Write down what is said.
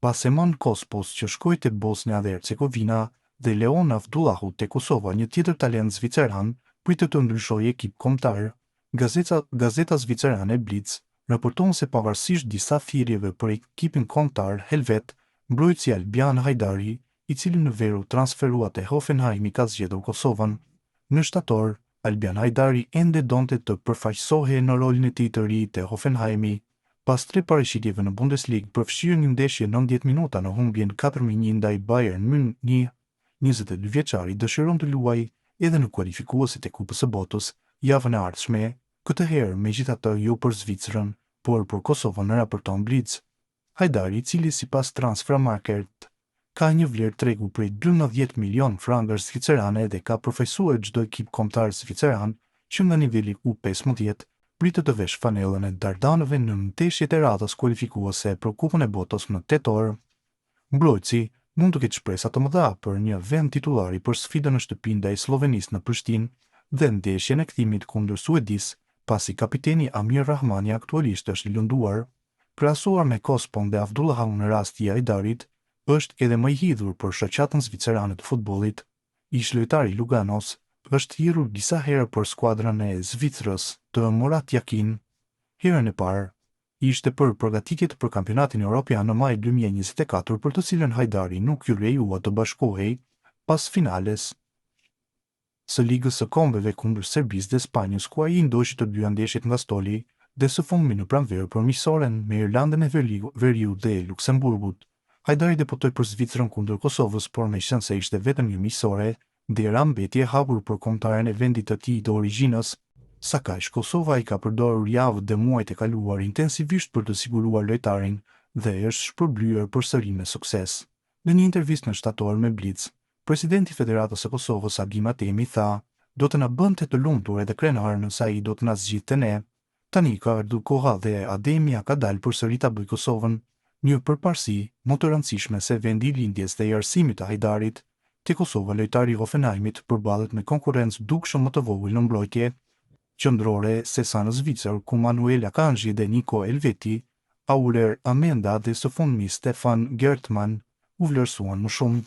pas Eman Kospos që shkoi te Bosnia dhe Hercegovina dhe Leon Avdullahu te Kosova, një tjetër talent zviceran, pritet të ndryshojë ekip kombëtar. Gazeta zvicerane Blitz raporton se pavarësisht disa thirrjeve për ekipin kombëtar helvet, mbrojtësi Albian Hajdari, i cili në ver u transferua te Hoffenheim, ka zgjedhur Kosovën. Në shtator, Albian Hajdari ende donte të përfaqësohej në rolin e tij të ri te Hoffenheimi. Pas 3 parashikjeve në Bundesliga, përfshirë një ndeshje 90 minuta në humbjen 4-1 ndaj Bayern Munich, 22 vjeçari dëshiron të luajë edhe në kualifikuesit e Kupës së Botës javën e ardhshme, këtë herë megjithatë jo për Zvicrën, por për Kosovën, raporton Blitz. Hajdari, i cili sipas Transfermarkt ka një vlerë tregu prej 12 milion frangësh zvicerane dhe ka përfaqësuar çdo ekip kombëtar zviceran që nga niveli U15 pritet të vesh fanellën e Dardanëve në ndeshjet e radhës kualifikuese për Kupën e Botës në tetor. Mbrojtësi mund të ketë shpresa të mëdha për një vend titullari për sfidën në shtëpi ndaj Slovenisë në Prishtinë dhe ndeshjen e kthimit kundër Suedisë, pasi kapiteni Amir Rahmani aktualisht është i lënduar. Krahasuar me Kospon dhe Avdullahu në rast i Hajdarit, është edhe më i hidhur për shoqatën zvicerane të futbollit. Ish lojtari Luganos është hyrur disa herë për skuadrën e Zvicrës të Murat Yakin. Herën e parë ishte për përgatitjet për kampionatin evropian në maj 2024, për të cilën Hajdari nuk ju lejua të bashkohej pas finales së Ligës së Kombeve kundër Serbisë dhe Spanjës, ku ai ndoqi të dyja ndeshjet nga stoli, dhe së fundmi në pranverë për miqësoren me Irlandën e Veriut dhe Luksemburgut. Hajdari debutoi për Zvicrën kundër Kosovës, por meqense ishte vetëm një miqësore, dera mbeti e hapur për kombëtaren e vendit të tij të origjinës. Sa kaq, Kosova i ka përdorur javët dhe muajt e kaluar intensivisht për të siguruar lojtarin dhe është shpërblyer përsëri me sukses. Në një intervistë në shtator me Blitz, presidenti i Federatës së Kosovës Agim Atemi tha: "Do të na bënte të lumtur edhe krenar nëse ai do të na zgjidhte ne. Tani ka ardhur koha dhe Ademia ka dalë përsëri ta bëjë Kosovën një përparësi më të rëndësishme se vendi i lindjes dhe i arsimit të Hajdarit. Te Kosova, lojtari i Hoffenheimit përballet me konkurrencë dukshëm më të vogël në mbrojtje qendrore se sa në Zvicër, ku Manuel Akanji dhe Niko Elveti, Auler Amenda dhe së fundmi Stefan Gertman u vlerësuan më shumë.